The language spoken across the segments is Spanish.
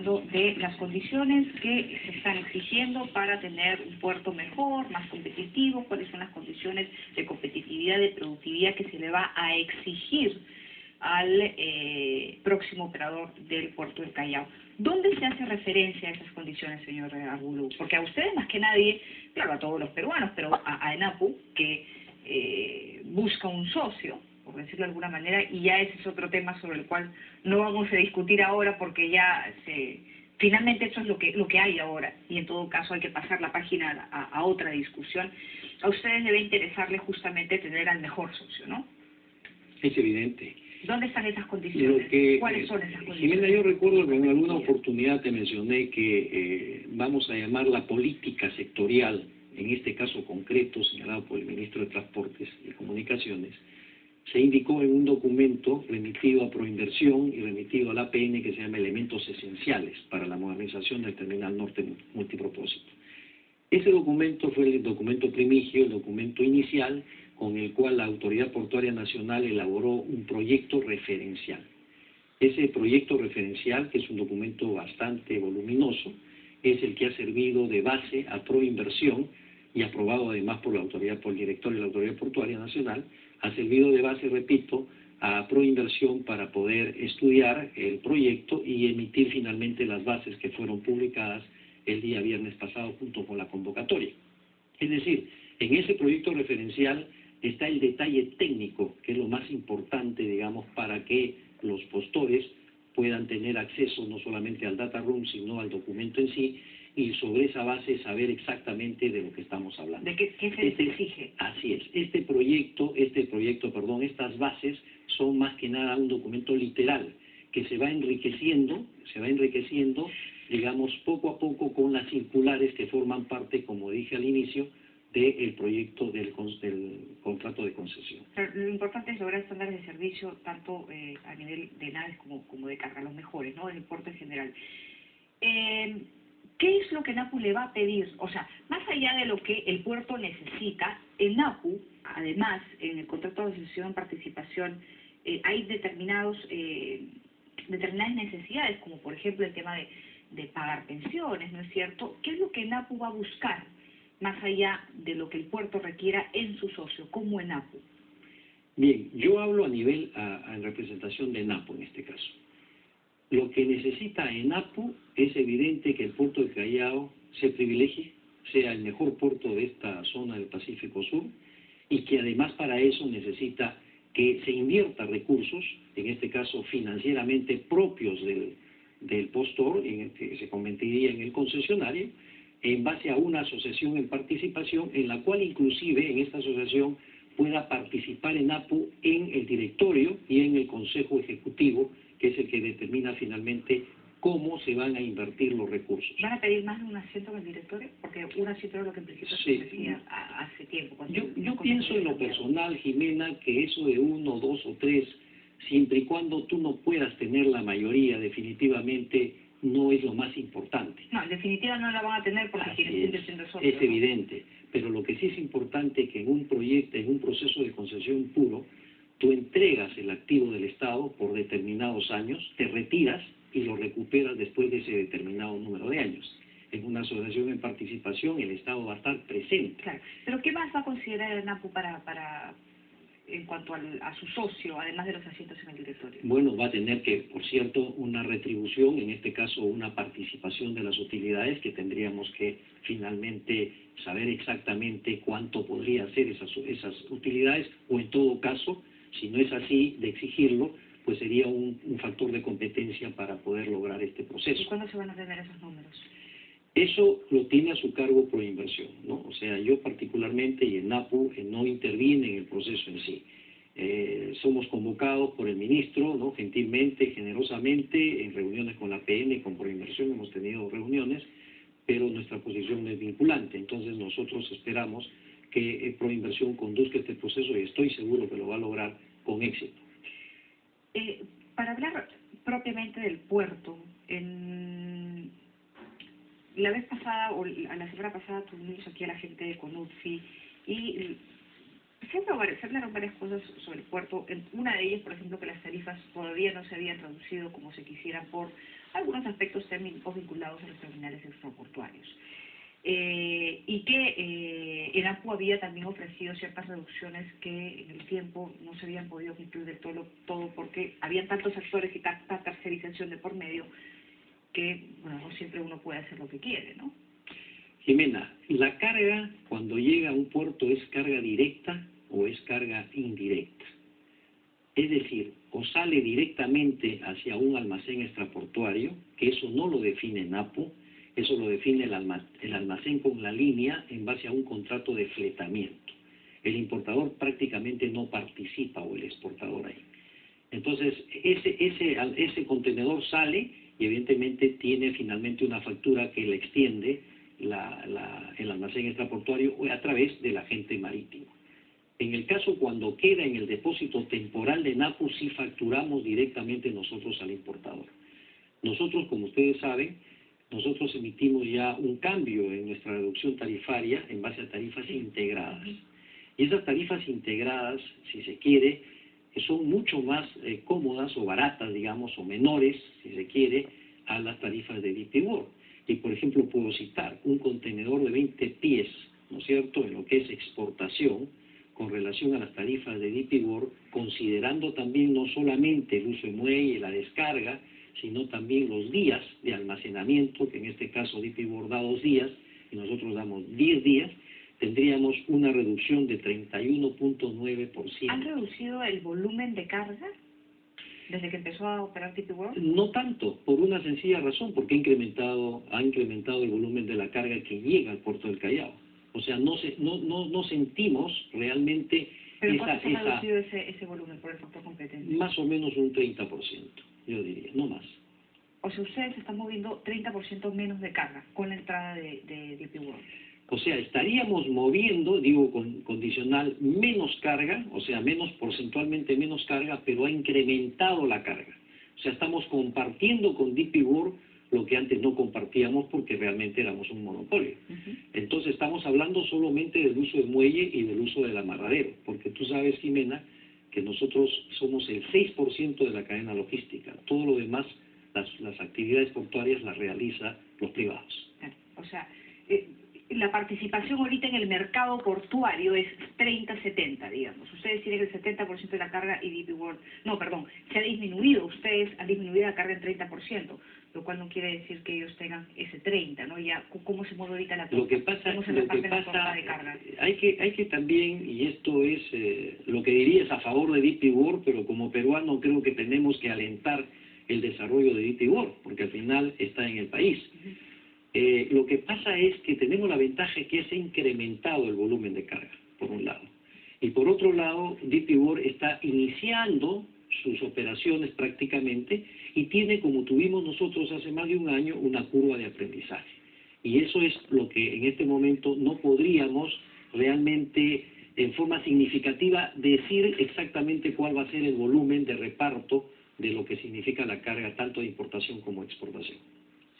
hablando de las condiciones que se están exigiendo para tener un puerto mejor, más competitivo, cuáles son las condiciones de competitividad, de productividad que se le va a exigir al próximo operador del puerto del Callao. ¿Dónde se hace referencia a esas condiciones, señor Argulú? Porque a ustedes más que nadie, claro, a todos los peruanos, pero a ENAPU, que busca un socio, por decirlo de alguna manera, y ya ese es otro tema sobre el cual no vamos a discutir ahora porque ya finalmente eso es lo que hay ahora, y en todo caso hay que pasar la página a otra discusión. A ustedes debe interesarles justamente tener al mejor socio, ¿no? Es evidente. ¿Dónde están esas condiciones? ¿Cuáles son esas condiciones? Jimena, yo recuerdo que en alguna oportunidad te mencioné que vamos a llamar la política sectorial, en este caso concreto señalado por el ministro de Transportes y Comunicaciones, se indicó en un documento remitido a Proinversión y remitido al APN que se llama Elementos Esenciales para la modernización del Terminal Norte Multipropósito. Ese documento fue el documento primigio, el documento inicial, con el cual la Autoridad Portuaria Nacional elaboró un proyecto referencial. Ese proyecto referencial, que es un documento bastante voluminoso, es el que ha servido de base a Proinversión y aprobado además por el director de la Autoridad Portuaria Nacional, ha servido de base, repito, a Proinversión para poder estudiar el proyecto y emitir finalmente las bases que fueron publicadas el día viernes pasado junto con la convocatoria. Es decir, en ese proyecto referencial está el detalle técnico, que es lo más importante, digamos, para que los postores puedan tener acceso no solamente al data room, sino al documento en sí, y sobre esa base saber exactamente de lo que estamos hablando. ¿De qué se les exige? Así es. Estas bases son más que nada un documento literal que se va enriqueciendo, digamos, poco a poco con las circulares que forman parte, como dije al inicio, del proyecto del contrato de concesión. Pero lo importante es lograr estándares de servicio tanto a nivel de naves como de carga, los mejores, ¿no? En el puerto en general. ¿Qué es lo que ENAPU le va a pedir? O sea, más allá de lo que el puerto necesita, ENAPU, además, en el contrato de asociación en participación, hay determinadas necesidades, como por ejemplo el tema de pagar pensiones, ¿no es cierto? ¿Qué es lo que ENAPU va a buscar, más allá de lo que el puerto requiera en su socio, como ENAPU? Bien, yo hablo a nivel, en representación de ENAPU en este caso. Lo que necesita ENAPU es evidente que el puerto de Callao se privilegie, sea el mejor puerto de esta zona del Pacífico Sur, y que además para eso necesita que se invierta recursos, en este caso financieramente propios del postor, en el que se convertiría en el concesionario, en base a una asociación en participación, en la cual inclusive en esta asociación pueda participar ENAPU en el directorio y en el consejo ejecutivo, que es el que determina finalmente cómo se van a invertir los recursos. ¿Van a pedir más de un asiento en el directorio? Porque un asiento era lo que en principio se decía hace tiempo. Yo pienso en lo personal, Jimena, que eso de 1, 2 o 3, siempre y cuando tú no puedas tener la mayoría, definitivamente no es lo más importante. No, en definitiva no la van a tener porque quienes siendo socio. Es evidente, pero lo que sí es importante es que en un proyecto, en un proceso de concesión puro, tú entregas el activo del Estado por determinados años, te retiras y lo recuperas después de ese determinado número de años. En una asociación en participación el Estado va a estar presente. Claro, pero ¿qué más va a considerar el NAPU en cuanto a su socio, además de los asientos en el directorio? Bueno, va a tener que, por cierto, una retribución, en este caso una participación de las utilidades, que tendríamos que finalmente saber exactamente cuánto podría ser esas utilidades, o en todo caso, si no es así, de exigirlo, pues sería un factor de competencia para poder lograr este proceso. ¿Y cuándo se van a tener esos números? Eso lo tiene a su cargo Proinversión, ¿no? O sea, yo particularmente y el NAPU no interviene en el proceso en sí. Somos convocados por el ministro, ¿no? Gentilmente, generosamente, en reuniones con la PN, con Proinversión, hemos tenido reuniones, pero nuestra posición no es vinculante. Entonces nosotros esperamos que Proinversión conduzca este proceso y estoy seguro que lo va a lograr con éxito. Para hablar propiamente del puerto, la vez pasada, o la semana pasada, tuvimos aquí a la gente de CONUTFI y Se hablaron varias cosas sobre el puerto. Una de ellas, por ejemplo, que las tarifas todavía no se habían traducido como se quisiera por algunos aspectos técnicos vinculados a los terminales extraportuarios. Y que ENAPU había también ofrecido ciertas reducciones que en el tiempo no se habían podido cumplir de todo porque habían tantos actores y tanta tercerización de por medio que, bueno, no siempre uno puede hacer lo que quiere, ¿no? Jimena, la carga cuando llega a un puerto es carga directa o es carga indirecta. Es decir, o sale directamente hacia un almacén extraportuario, que eso no lo define ENAPU, eso lo define el almacén con la línea en base a un contrato de fletamiento. El importador prácticamente no participa o el exportador ahí. Entonces, ese contenedor sale y evidentemente tiene finalmente una factura que le extiende el almacén extraportuario a través del agente marítimo. En el caso cuando queda en el depósito temporal de ENAPU, sí facturamos directamente nosotros al importador. Nosotros, como ustedes saben, nosotros emitimos ya un cambio en nuestra reducción tarifaria en base a tarifas integradas. Y esas tarifas integradas, si se quiere, son mucho más cómodas o baratas, digamos, o menores, si se quiere, a las tarifas de DP World. Y, por ejemplo, puedo citar un contenedor de 20 pies, ¿no es cierto?, en lo que es exportación, con relación a las tarifas de DP World, considerando también no solamente el uso de muelle, la descarga, sino también los días de almacenamiento, que en este caso DP World da 2 días y nosotros damos 10 días, tendríamos una reducción de 31.9%. ¿Han reducido el volumen de carga desde que empezó a operar DP World? No tanto, por una sencilla razón, porque ha incrementado el volumen de la carga que llega al puerto del Callao. O sea, no sentimos realmente ¿Pero cuánto se ha reducido ese volumen por el factor competencia? Más o menos un 30%, yo diría, no más. O sea, ustedes están moviendo 30% menos de carga con la entrada de DP World. O sea, estaríamos moviendo, digo condicional, menos carga, o sea, porcentualmente menos carga, pero ha incrementado la carga. O sea, estamos compartiendo con DP World lo que antes no compartíamos porque realmente éramos un monopolio. Entonces estamos hablando solamente del uso del muelle y del uso del amarradero, porque tú sabes, Jimena, que nosotros somos el 6% de la cadena logística. Todo lo demás, las actividades portuarias las realiza los privados. O sea, la participación ahorita en el mercado portuario es 30-70, digamos. Ustedes tienen el 70% de la carga y DP World... No, perdón, se ha disminuido. Ustedes han disminuido la carga en 30%, lo cual no quiere decir que ellos tengan ese 30%, ¿no? Ya, ¿cómo se mueve ahorita la torta? Lo que pasa, de carga? Hay que también, y esto es lo que diría es a favor de DP World, pero como peruano creo que tenemos que alentar el desarrollo de DP World, porque al final está en el país. Lo que pasa es que tenemos la ventaja que se ha incrementado el volumen de carga, por un lado. Y por otro lado, DP World está iniciando sus operaciones prácticamente y tiene, como tuvimos nosotros hace más de un año, una curva de aprendizaje. Y eso es lo que en este momento no podríamos realmente en forma significativa decir exactamente cuál va a ser el volumen de reparto de lo que significa la carga tanto de importación como de exportación.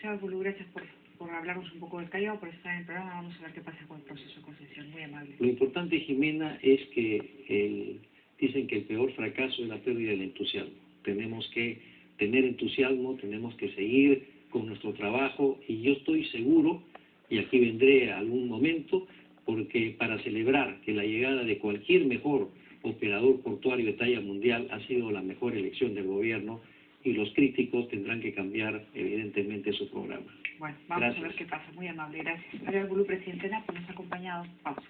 Señor Bulu, gracias por hablarnos un poco del Callao, por estar en el programa. Vamos a ver qué pasa con el proceso de concesión. Muy amable. Lo importante, Jimena, es que dicen que el peor fracaso es la pérdida del entusiasmo. Tenemos que tener entusiasmo, tenemos que seguir con nuestro trabajo y yo estoy seguro, y aquí vendré a algún momento, porque para celebrar que la llegada de cualquier mejor operador portuario de talla mundial ha sido la mejor elección del gobierno y los críticos tendrán que cambiar evidentemente su programa. Bueno, vamos a ver qué pasa. Muy amable, gracias. Ariel Bulu, presidente de ENAPU, nos ha acompañado. Pausa.